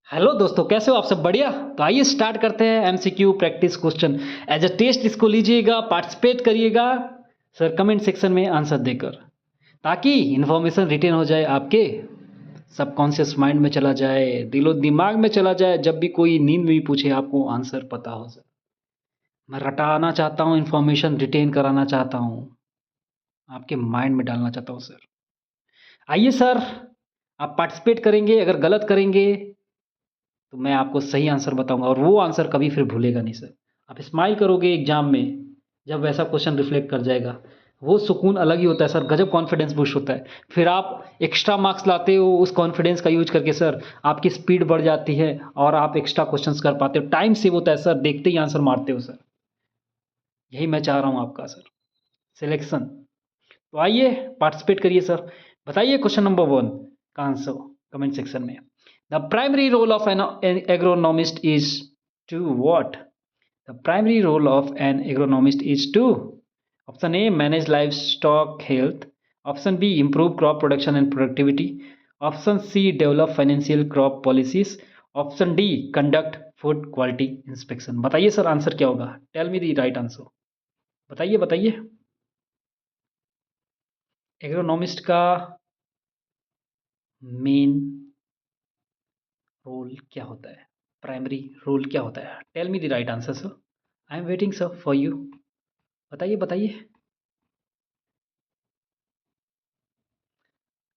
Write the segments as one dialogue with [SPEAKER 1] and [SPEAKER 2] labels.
[SPEAKER 1] Hello दोस्तों, कैसे हो आप सब? बढ़िया। तो आइए स्टार्ट करते हैं MCQ practice question. As a test इसको लीजिएगा, पार्टिसिपेट करिएगा सर कमेंट सेक्शन में आंसर देकर, ताकि इन्फॉर्मेशन रिटेन हो जाए, आपके सबकॉन्शियस माइंड में चला जाए, दिलो दिमाग में चला जाए। जब भी कोई नींद में भी पूछे आपको आंसर पता हो सर। मैं रटाना चाहता हूँ, इन्फॉर्मेशन रिटेन कराना चाहता हूँ, आपके माइंड में डालना चाहता हूँ सर। आइए सर, आप पार्टिसिपेट करेंगे, अगर गलत करेंगे तो मैं आपको सही आंसर बताऊंगा, और वो आंसर कभी फिर भूलेगा नहीं सर। आप स्माइल करोगे एग्जाम में जब वैसा क्वेश्चन रिफ्लेक्ट कर जाएगा, वो सुकून अलग ही होता है सर। गजब कॉन्फिडेंस बूस्ट होता है। फिर आप एक्स्ट्रा मार्क्स लाते हो उस कॉन्फिडेंस का यूज करके सर। आपकी स्पीड बढ़ जाती है और आप एक्स्ट्रा क्वेश्चंस कर पाते हो। टाइम सेव होता है सर, देखते ही आंसर मारते हो सर। यही मैं चाह रहा हूँ आपका सर, सिलेक्शन। तो आइए पार्टिसिपेट करिए सर। बताइए क्वेश्चन नंबर 1 का आंसर कमेंट सेक्शन में। The primary role of an agronomist is to what? The primary role of an agronomist is to option A manage livestock health, option B improve crop production and productivity, option C develop financial crop policies, option D conduct food quality inspection। बताइए sir answer क्या होगा? Tell me the right answer. बताइए बताइए। Agronomist का main role क्या होता है? Primary role क्या होता है? Tell me the right answer sir. I am waiting sir for you. बताइए बताइए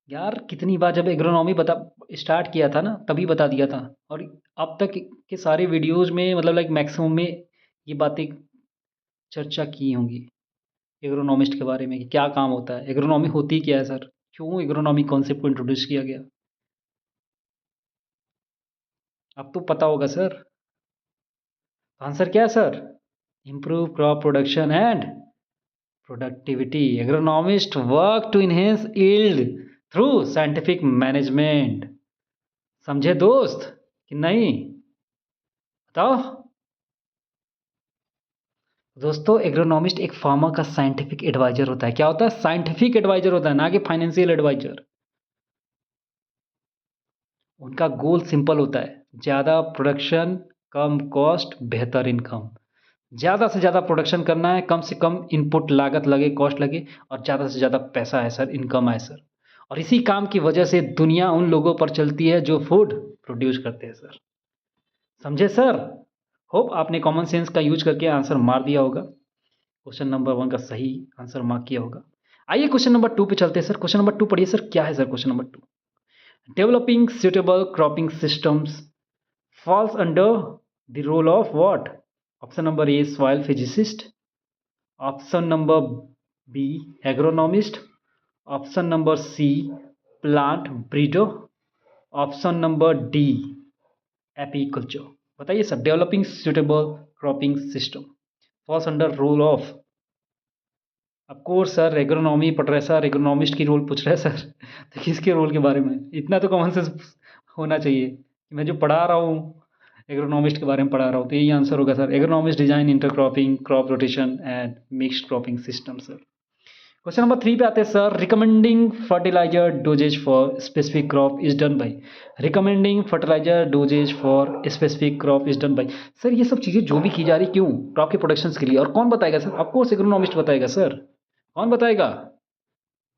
[SPEAKER 1] यार। कितनी बार जब एग्रोनॉमी बता स्टार्ट किया था ना, तभी बता दिया था। और अब तक के सारे वीडियोस में मतलब लाइक मैक्सिमम में ये बातें चर्चा की होंगी एग्रोनॉमिस्ट के बारे में कि क्या काम होता है, एग्रोनॉमी होती क्या है सर, क्यों एग्रोनॉमी कॉन्सेप्ट को इंट्रोड्यूस किया गया। अब तो पता होगा सर। आंसर क्या है sir? Improve crop production and productivity. Agronomist work to enhance yield through scientific management. समझे दोस्त कि नहीं? बताओ दोस्तों। एग्रोनॉमिस्ट एक फार्मर का साइंटिफिक एडवाइजर होता है। क्या होता है? साइंटिफिक एडवाइजर होता है, ना कि फाइनेंशियल एडवाइजर। उनका गोल सिंपल होता है, ज़्यादा प्रोडक्शन, कम कॉस्ट, बेहतर इनकम। ज़्यादा से ज़्यादा प्रोडक्शन करना है, कम से कम इनपुट लागत लगे, कॉस्ट लगे, और ज़्यादा से ज़्यादा पैसा है सर, इनकम आए सर। और इसी काम की वजह से दुनिया उन लोगों पर चलती है जो फूड प्रोड्यूस करते हैं सर। समझे सर? होप आपने कॉमन सेंस का यूज करके आंसर मार दिया होगा। क्वेश्चन नंबर 1 का सही आंसर मार्क किया होगा। आइए क्वेश्चन नंबर 2 पे चलते हैं सर। क्वेश्चन नंबर 2 पढ़िए सर, क्या है sir question number 2? Developing suitable cropping systems falls under the role of what? Option number A soil physicist, option number B agronomist, option number C plant breeder, option number D apiculture। बताइए sir, developing suitable cropping system falls under role of। Of course sir, agronomy पढ़ रहे हैं sir, agronomist की role पूछ रहे हैं sir. तो किसके रोल के बारे में? इतना तो कॉमन सेंस होना चाहिए कि मैं जो पढ़ा रहा हूँ एग्रोनॉमिस्ट के बारे में पढ़ा रहा हूँ, तो यही आंसर होगा sir. Agronomist design intercropping, crop rotation and mixed cropping system sir. Question number 3 पे आते हैं सर। Recommending fertiliser dosages for specific crop is done by. Recommending fertiliser dosages for specific crop is done by. Sir ये सब चीज़ें जो भी की जा रही, क्यों? क्रॉप के प्रोडक्शन के लिए। और कौन बताएगा सर? ऑफकोर्स एग्रोनॉमिस्ट बताएगा सर। कौन बताएगा?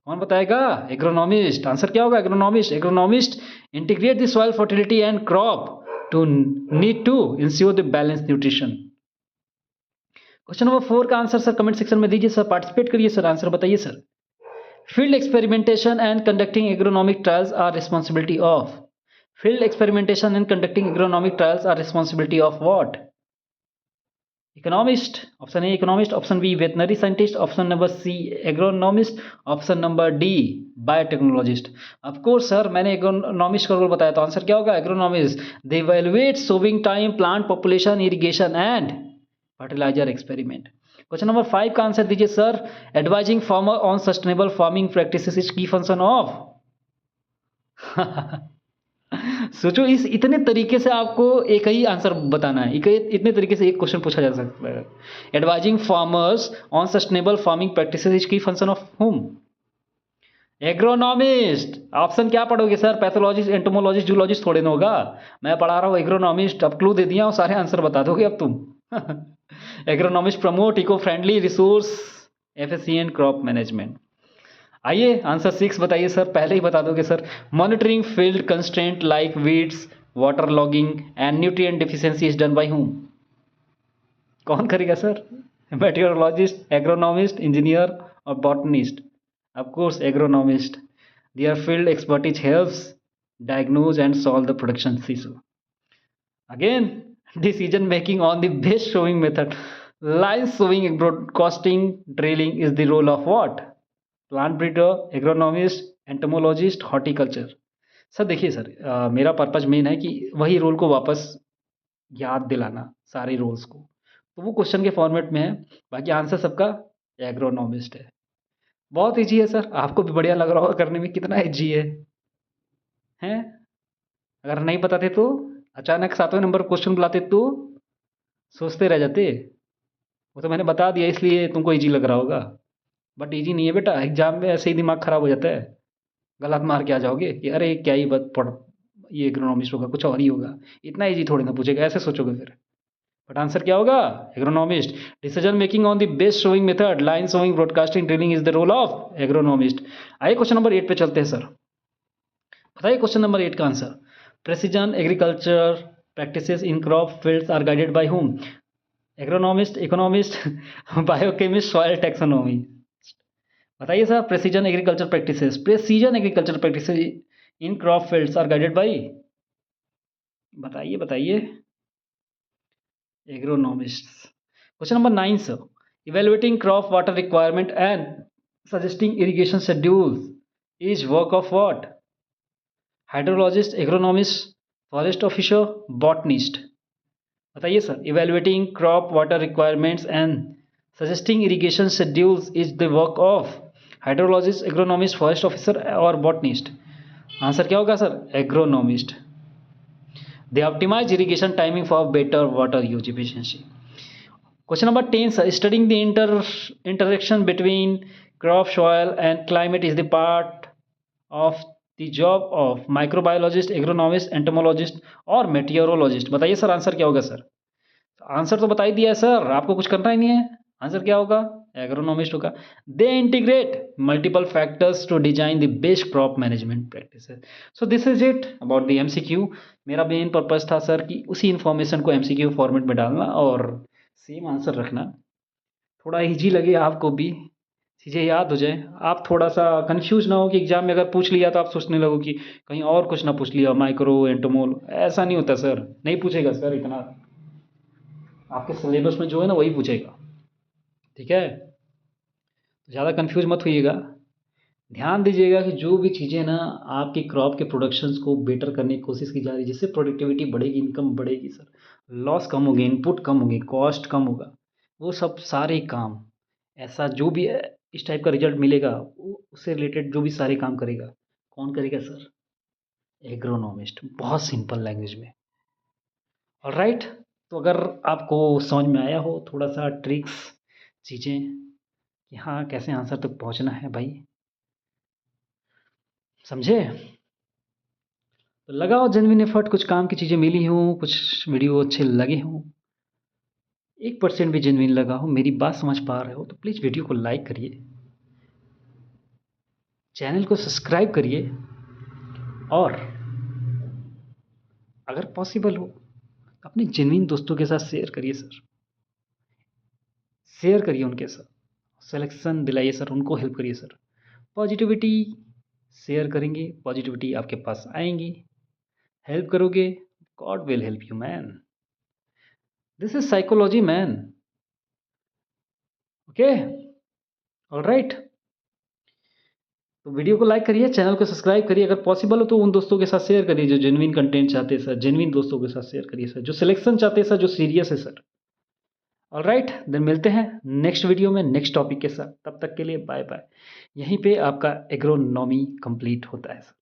[SPEAKER 1] कौन बताएगा? एग्रोनॉमिस्ट। आंसर क्या होगा? Agronomist. Agronomist integrate the soil fertility and crop to need to ensure the balance nutrition. Question number 4 का आंसर सर कमेंट सेक्शन में दीजिए सर, पार्टिसिपेट करिए सर, आंसर बताइए sir. Field experimentation and conducting agronomic trials are responsibility of. Field experimentation and conducting agronomic trials are responsibility of what? Economist. Option A economist, option B veterinary scientist, option number C agronomist, option number D biotechnologist. Of course sir, मैंने agronomist का role बताया, तो answer क्या होगा? Agronomist. They evaluate sowing time, plant population, irrigation and fertiliser experiment. Question number 5 का answer दीजिए sir. Advising farmer on sustainable farming practices is key function of. सोचो, इस इतने तरीके से आपको एक ही आंसर बताना है, इतने तरीके से एक क्वेश्चन पूछा जा सकता है। Advising farmers on sustainable farming practices is key function of whom? Agronomist. Option क्या पढ़ोगे सर? पैथोलॉजिस्ट, एंटोमोलॉजिस्ट, जूलॉजिस्ट थोड़े ना होगा। मैं पढ़ा रहा हूँ एग्रोनॉमिस्ट। अब क्लू दे दिया हूँ, सारे आंसर बता दोगे अब तुम। Agronomist promote eco friendly resource efficient crop management. आइए आंसर 6 बताइए सर, पहले ही बता दोगे sir. Monitoring field constraint like weeds, water logging and nutrient deficiency is done by whom? कौन करेगा सर? मेटेरोलॉजिस्ट, एग्रोनॉमिस्ट, इंजीनियर और botanist? Of course agronomist. Their field expertise helps diagnose and solve the production issue. Again, decision making on the best sowing method. Line sowing, broadcasting, drilling is the role of what? Plant breeder, agronomist, entomologist, horticulture. Sir देखिए sir, मेरा purpose main है कि वही role को वापस याद दिलाना, सारे रोल्स को। तो वो क्वेश्चन के फॉर्मेट में है, बाकी आंसर सबका एग्रोनॉमिस्ट है। बहुत ईजी है सर, आपको भी बढ़िया लग रहा होगा करने में, कितना ईजी है हैं? अगर नहीं बताते तो, अचानक 7वें नंबर क्वेश्चन बुलाते तो सोचते रह जाते। वो तो मैंने बता दिया इसलिए तुमको इजी लग रहा होगा, बट इजी नहीं है बेटा। एग्जाम में ऐसे ही दिमाग खराब हो जाता है, गलत मार के आ जाओगे कि अरे क्या ही बात पढ़, ये इकोनॉमिस्ट होगा, कुछ और ही होगा। इतना इजी थोड़ी ना पूछेगा, ऐसे सोचोगे फिर। बट आंसर क्या होगा? Agronomist. Decision making on the best sowing method, line sowing, broadcasting, drilling is the role of agronomist. आइए क्वेश्चन नंबर 8 पे चलते हैं सर। बताइए क्वेश्चन नंबर 8 का answer. Precision agriculture practices in crop fields are guided by whom? Agronomist, economist, biochemist, soil taxonomy? बताइए sir, precision agriculture practices in crop fields are guided by, बताइए बताइए। Agronomist. Question number 9 sir. Evaluating crop water requirement and suggesting irrigation schedules is work of what? Hydrologist, agronomist, forest officer, botanist? बताइए sir. Evaluating crop water requirements and suggesting irrigation schedules is the work of hydrologist, agronomist, forest officer और botanist? Answer क्या होगा sir? Agronomist. They optimise irrigation timing for better water use efficiency. Question number 10 sir. Studying the interaction between crop, soil and climate is the part of the job of microbiologist, agronomist, entomologist और meteorologist? बताइए sir answer क्या होगा sir? Answer तो बता ही दिया है sir, आपको कुछ करना ही नहीं है। आंसर क्या होगा? एग्रोनॉमिस्ट होगा। They integrate multiple factors to design the best crop management practices. So this is it about the MCQ. मेरा मेन पर्पस था सर कि उसी इन्फॉर्मेशन को एमसीक्यू फॉर्मेट में डालना और सेम आंसर रखना, थोड़ा ईजी लगे आपको भी, चीज़ें याद हो जाए, आप थोड़ा सा कंफ्यूज ना हो कि एग्जाम में अगर पूछ लिया तो आप सोचने लगो कि कहीं और कुछ ना पूछ लिया, माइक्रो एंटोमोल। ऐसा नहीं होता सर, नहीं पूछेगा सर इतना, आपके सिलेबस में जो है ना वही पूछेगा, ठीक है? ज़्यादा कंफ्यूज मत होइएगा। ध्यान दीजिएगा कि जो भी चीज़ें ना आपकी क्रॉप के प्रोडक्शंस को बेटर करने की कोशिश की जा रही है, जिससे प्रोडक्टिविटी बढ़ेगी, इनकम बढ़ेगी सर, लॉस कम होगी, इनपुट कम होगी, कॉस्ट कम होगा, वो सब सारे काम, ऐसा जो भी इस टाइप का रिजल्ट मिलेगा उससे रिलेटेड जो भी सारे काम करेगा, कौन करेगा सर? एग्रोनॉमिस्ट। बहुत सिंपल लैंग्वेज में। ऑलराइट, तो अगर आपको समझ में आया हो थोड़ा सा ट्रिक्स, चीज़ें कि हाँ कैसे आंसर तक पहुँचना है भाई, समझे? तो लगाओ जेन्युइन एफर्ट, कुछ काम की चीज़ें मिली हों, कुछ वीडियो अच्छे लगे हों, 1% भी जेन्युइन लगा हो, मेरी बात समझ पा रहे हो तो प्लीज़ वीडियो को लाइक करिए, चैनल को सब्सक्राइब करिए और अगर पॉसिबल हो अपने जेन्युइन दोस्तों के साथ शेयर करिए सर, शेयर करिए उनके साथ, सिलेक्शन दिलाइए सर, उनको हेल्प करिए सर। पॉजिटिविटी शेयर करेंगे, पॉजिटिविटी आपके पास आएंगी, हेल्प करोगे, God will help you man. This is psychology man. Okay, alright, तो वीडियो को लाइक करिए, चैनल को सब्सक्राइब करिए, अगर पॉसिबल हो तो उन दोस्तों के साथ शेयर करिए जो जेन्युइन कंटेंट चाहते हैं सर, जेन्युइन दोस्तों के साथ शेयर करिए सर, जो सिलेक्शन चाहते हैं सर, जो सीरियस है सर। ऑलराइट, देन मिलते हैं नेक्स्ट वीडियो में नेक्स्ट टॉपिक के साथ, तब तक के लिए बाय बाय। यहीं पे आपका एग्रोनॉमी कंप्लीट होता है सर।